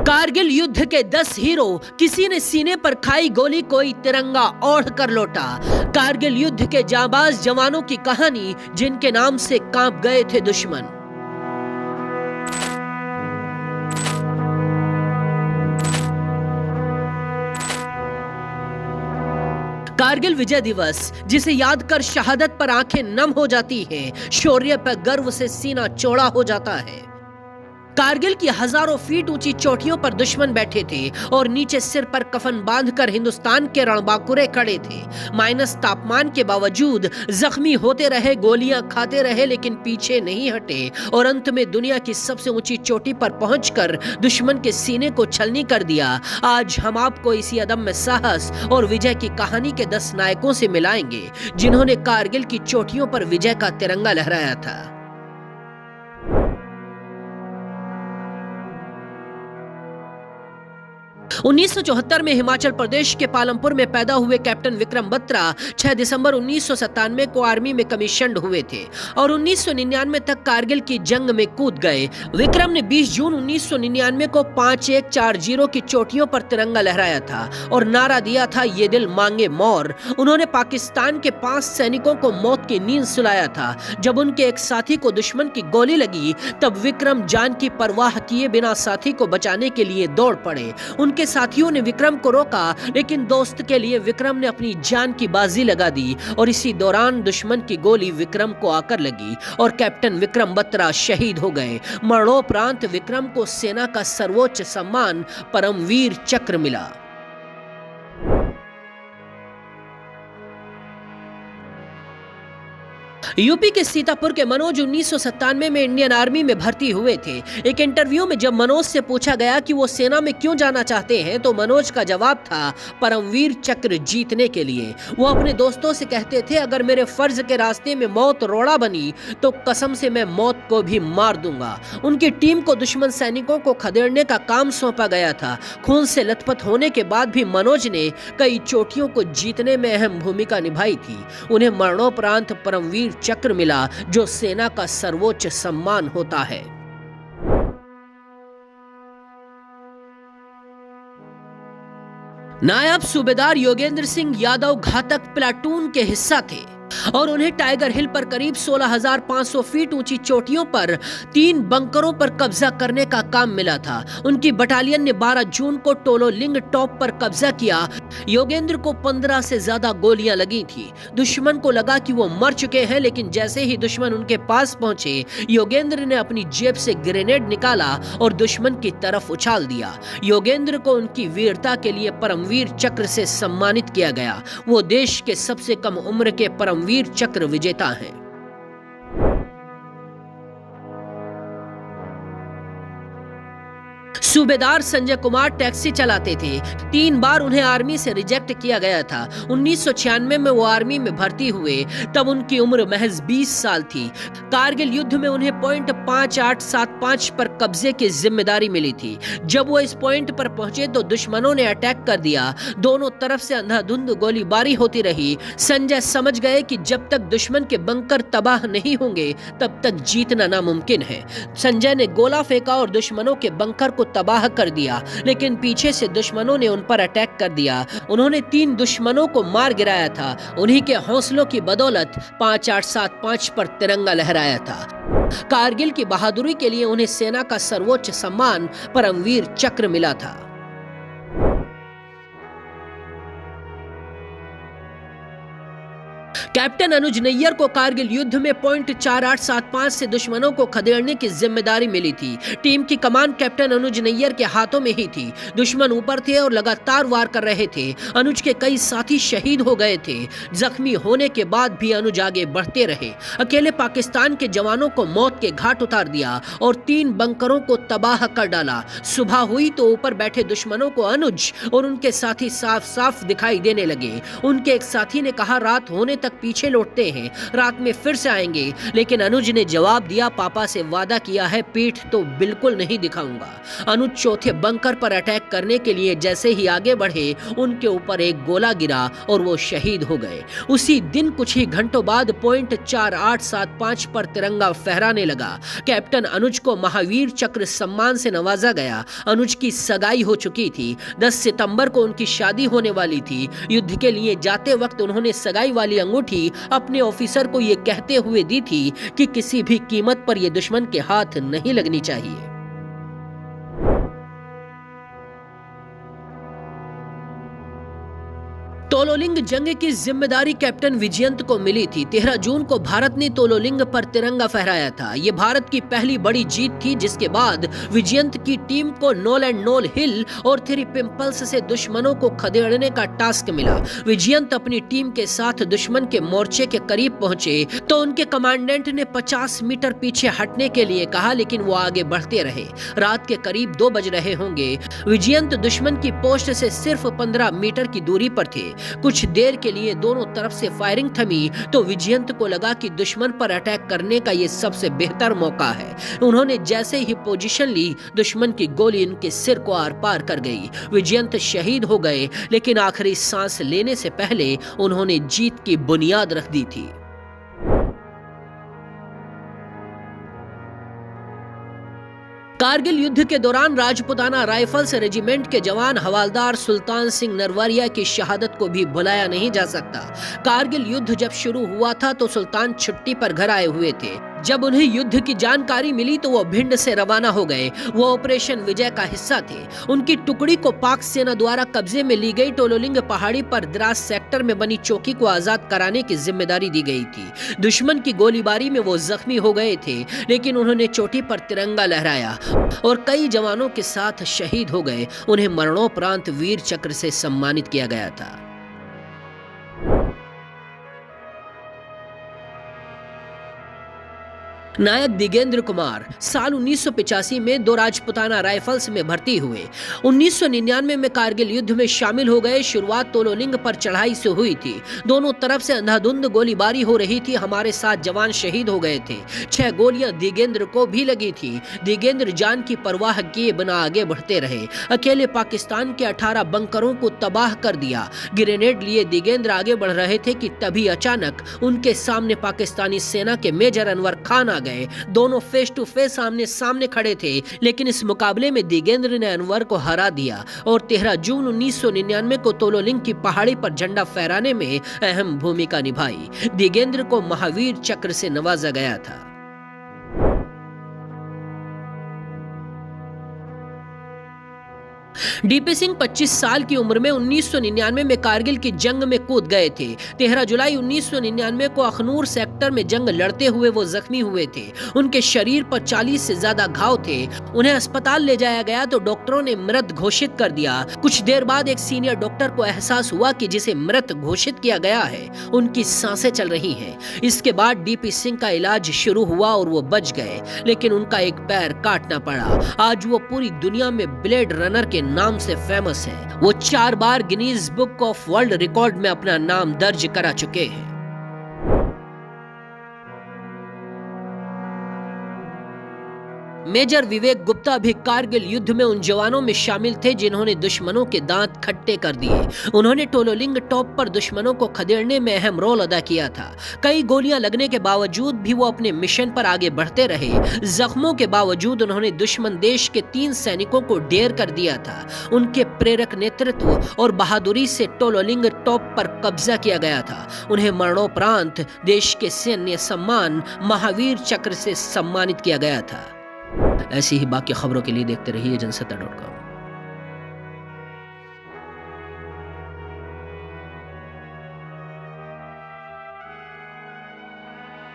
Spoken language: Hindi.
कारगिल युद्ध के 10 हीरो, किसी ने सीने पर खाई गोली, कोई तिरंगा ओढ़ कर लौटा। कारगिल युद्ध के जांबाज जवानों की कहानी, जिनके नाम से कांप गए थे दुश्मन। कारगिल विजय दिवस, जिसे याद कर शहादत पर आंखें नम हो जाती हैं, शौर्य पर गर्व से सीना चौड़ा हो जाता है। कारगिल की हजारों फीट ऊंची चोटियों पर दुश्मन बैठे थे और नीचे सिर पर कफन बांधकर हिंदुस्तान के रणबांकुरे खड़े थे। माइनस तापमान के बावजूद जख्मी होते रहे, गोलियां खाते रहे, लेकिन पीछे नहीं हटे और अंत में दुनिया की सबसे ऊंची चोटी पर पहुंचकर दुश्मन के सीने को छलनी कर दिया। आज हम आपको इसी अदम्य साहस और विजय की कहानी के 10 नायकों से मिलाएंगे, जिन्होंने कारगिल की चोटियों पर विजय का तिरंगा लहराया था। 1974 में हिमाचल प्रदेश के पालमपुर में पैदा हुए कैप्टन विक्रम बत्रा 6 दिसंबर 1997 को आर्मी में कमीशन्ड हुए थे और 1999 तक कारगिल की जंग में कूद गए। विक्रम ने 20 जून 1999 को 5140 की चोटियों पर तिरंगा लहराया था और नारा दिया था, ये दिल मांगे मोर। उन्होंने पाकिस्तान के 5 सैनिकों को मौत की नींद सुलाया था। जब उनके एक साथी को दुश्मन की गोली लगी, तब विक्रम जान की परवाह किए बिना साथी को बचाने के लिए दौड़ पड़े। उनके साथियों ने विक्रम को रोका, लेकिन दोस्त के लिए विक्रम ने अपनी जान की बाजी लगा दी और इसी दौरान दुश्मन की गोली विक्रम को आकर लगी और कैप्टन विक्रम बत्रा शहीद हो गए। मरणोपरांत विक्रम को सेना का सर्वोच्च सम्मान परमवीर चक्र मिला। यूपी के सीतापुर के मनोज 1997 में इंडियन आर्मी में भर्ती हुए थे। एक इंटरव्यू में जब मनोज से पूछा गया कि वो सेना में क्यों जाना चाहते हैं, तो मनोज का जवाब था, परमवीर चक्र जीतने के लिए। वो अपने दोस्तों से कहते थे, अगर मेरे फर्ज के रास्ते में मौत रोड़ा बनी तो कसम से मैं मौत को भी मार दूंगा। उनकी टीम को दुश्मन सैनिकों को खदेड़ने का काम सौंपा गया था। खून से लथपथ होने के बाद भी मनोज ने कई चोटियों को जीतने में अहम भूमिका निभाई थी। उन्हें मरणोपरांत परमवीर चक्र मिला, जो सेना का सर्वोच्च सम्मान होता है। नायब सूबेदार योगेंद्र सिंह यादव घातक प्लाटून के हिस्सा थे और उन्हें टाइगर हिल पर करीब 16,500 फीट ऊंची चोटियों पर 3 बंकरों पर कब्जा करने का काम मिला था। उनकी बटालियन ने 12 जून को टोलो लिंग टॉप पर कब्जा किया। योगेंद्र को 15 से ज्यादा गोलियां लगी थी। दुश्मन को लगा कि वो मर चुके हैं, लेकिन जैसे ही दुश्मन उनके पास पहुंचे, योगेंद्र ने अपनी जेब से ग्रेनेड निकाला और दुश्मन की तरफ उछाल दिया। योगेंद्र को उनकी वीरता के लिए परमवीर चक्र से सम्मानित किया गया। वो देश के सबसे कम उम्र के परमवीर चक्र विजेता हैं। सूबेदार संजय कुमार टैक्सी चलाते थे। 3 बार उन्हें आर्मी से रिजेक्ट किया गया था। 1996 में वो आर्मी में भर्ती हुए, तब उनकी उम्र महज 20 साल थी। कारगिल युद्ध में उन्हें पॉइंट 5875 पर कब्जे की जिम्मेदारी मिली थी। जब वो इस पॉइंट पर पहुंचे तो दुश्मनों ने अटैक कर दिया। दोनों तरफ से अंधाधुंध गोलीबारी होती रही। संजय समझ गए कि जब तक दुश्मन के बंकर तबाह नहीं होंगे, तब तक जीतना नामुमकिन है। संजय ने गोला फेंका और दुश्मनों के बंकर को तबाह कर दिया, लेकिन पीछे से दुश्मनों ने उन पर अटैक कर दिया। उन्होंने 3 दुश्मनों को मार गिराया था। उन्हीं के हौसलों की बदौलत 5875 पर तिरंगा लहराया था। कारगिल की बहादुरी के लिए उन्हें सेना का सर्वोच्च सम्मान परमवीर चक्र मिला था। कैप्टन अनुज नैयर को कारगिल युद्ध में पॉइंट 4875 से दुश्मनों को खदेड़ने की जिम्मेदारी मिली थी। टीम की कमान कैप्टन अनुज नैयर के हाथों में ही थी। दुश्मन ऊपर थे और लगातार वार कर रहे थे। अनुज के कई साथी शहीद हो गए थे। जख्मी होने के बाद भी अनुज आगे बढ़ते रहे। अकेले पाकिस्तान के जवानों को मौत के घाट उतार दिया और 3 बंकरों को तबाह कर डाला। सुबह हुई तो ऊपर बैठे दुश्मनों को अनुज और उनके साथी साफ साफ दिखाई देने लगे। उनके एक साथी ने कहा, रात होने तक पीछे लौटते हैं, रात में फिर से आएंगे। लेकिन अनुज ने जवाब दिया, पापा से वादा किया है, पीठ तो बिल्कुल नहीं दिखाऊंगा। अनुज चौथे बंकर पर अटैक करने के लिए जैसे ही आगे बढ़े, उनके ऊपर एक गोला गिरा और वो शहीद हो गए। उसी दिन कुछ ही घंटों बाद पॉइंट 4875 पर तिरंगा फहराने लगा। कैप्टन अनुज को महावीर चक्र सम्मान से नवाजा गया। अनुज की सगाई हो चुकी थी। 10 सितंबर को उनकी शादी होने वाली थी। युद्ध के लिए जाते वक्त उन्होंने सगाई वाली अंगूठी अपने ऑफिसर को यह कहते हुए दी थी कि किसी भी कीमत पर यह दुश्मन के हाथ नहीं लगनी चाहिए। तोलोलिंग जंग की जिम्मेदारी कैप्टन विजयंत को मिली थी। 13 जून को भारत ने तोलोलिंग पर तिरंगा फहराया था। यह भारत की पहली बड़ी जीत थी, जिसके बाद विजयंत की टीम को नोल एंड नोल हिल और 3 पिंपल्स से दुश्मनों को खदेड़ने का टास्क मिला। विजयंत अपनी टीम के साथ दुश्मन के मोर्चे के करीब पहुंचे तो उनके कमांडेंट ने 50 मीटर पीछे हटने के लिए कहा, लेकिन वो आगे बढ़ते रहे। रात के करीब 2 बज रहे होंगे। विजयंत दुश्मन की पोस्ट से सिर्फ 15 मीटर की दूरी पर थे। कुछ देर के लिए दोनों तरफ से फायरिंग थमी तो विजयंत को लगा कि दुश्मन पर अटैक करने का यह सबसे बेहतर मौका है। उन्होंने जैसे ही पोजीशन ली, दुश्मन की गोली उनके सिर को आर पार कर गई। विजयंत शहीद हो गए, लेकिन आखिरी सांस लेने से पहले उन्होंने जीत की बुनियाद रख दी थी। कारगिल युद्ध के दौरान राजपुताना राइफल्स रेजिमेंट के जवान हवालदार सुल्तान सिंह नरवारिया की शहादत को भी भुलाया नहीं जा सकता। कारगिल युद्ध जब शुरू हुआ था तो सुल्तान छुट्टी पर घर आए हुए थे। जब उन्हें युद्ध की जानकारी मिली तो वो भिंड से रवाना हो गए। वो ऑपरेशन विजय का हिस्सा थे। उनकी टुकड़ी को पाक सेना द्वारा कब्जे में ली गई टोलोलिंग पहाड़ी पर द्रास सेक्टर में बनी चौकी को आजाद कराने की जिम्मेदारी दी गई थी। दुश्मन की गोलीबारी में वो जख्मी हो गए थे, लेकिन उन्होंने चोटी पर तिरंगा लहराया और कई जवानों के साथ शहीद हो गए। उन्हें मरणोपरांत वीर चक्र से सम्मानित किया गया था। नायक दिगेंद्र कुमार साल 1985 में 2 राजपुताना राइफल्स में भर्ती हुए। 1999 में कारगिल युद्ध में शामिल हो गए। शुरुआत तोलोलिंग पर चढ़ाई से हुई थी। दोनों तरफ से अंधाधुंध गोलीबारी हो रही थी। हमारे 7 जवान शहीद हो गए थे। 6 गोलियां दिगेंद्र को भी लगी थी। दिगेंद्र जान की परवाह किए बिना आगे बढ़ते रहे। अकेले पाकिस्तान के 18 बंकरों को तबाह कर दिया। ग्रेनेड लिए दिगेंद्र आगे बढ़ रहे थे कि तभी अचानक उनके सामने पाकिस्तानी सेना के मेजर अनवर खान आ गए। दोनों फेस टू फेस आमने सामने खड़े थे, लेकिन इस मुकाबले में दिगेंद्र ने अनवर को हरा दिया और 13 जून 1999 को तोलोलिंग की पहाड़ी पर झंडा फहराने में अहम भूमिका निभाई। दिगेंद्र को महावीर चक्र से नवाजा गया था। डीपी सिंह 25 साल की उम्र में 1999 में कारगिल की जंग में कूद गए थे। 13 जुलाई 1999 को अखनूर सेक्टर में जंग लड़ते हुए वो जख्मी हुए थे। उनके शरीर पर 40 से ज्यादा घाव थे। उन्हें अस्पताल ले जाया गया तो डॉक्टरों ने मृत घोषित कर दिया। कुछ देर बाद एक सीनियर डॉक्टर को एहसास हुआ कि जिसे मृत घोषित किया गया है, उनकी सांसें चल रही हैं। इसके बाद डीपी सिंह का इलाज शुरू हुआ और वो बच गए, लेकिन उनका एक पैर काटना पड़ा। आज वो पूरी दुनिया में ब्लेड रनर के नाम से फेमस है। वो 4 बार Guinness book of world record में अपना नाम दर्ज करा चुके हैं। मेजर विवेक गुप्ता भी कारगिल युद्ध में उन जवानों में शामिल थे जिन्होंने दुश्मनों के दांत खट्टे कर दिए। उन्होंने टोलोलिंग टॉप पर दुश्मनों को खदेड़ने में अहम रोल अदा किया था। कई गोलियां लगने के बावजूद भी वो अपने मिशन पर आगे बढ़ते रहे। जख्मों के बावजूद उन्होंने दुश्मन देश के 3 सैनिकों को ढेर कर दिया था। उनके प्रेरक नेतृत्व और बहादुरी से टोलोलिंग टॉप पर कब्जा किया गया था। उन्हें मरणोपरांत देश के सैन्य सम्मान महावीर चक्र से सम्मानित किया गया था। ऐसी ही बाकी खबरों के लिए देखते रहिए जनसत्ता.com।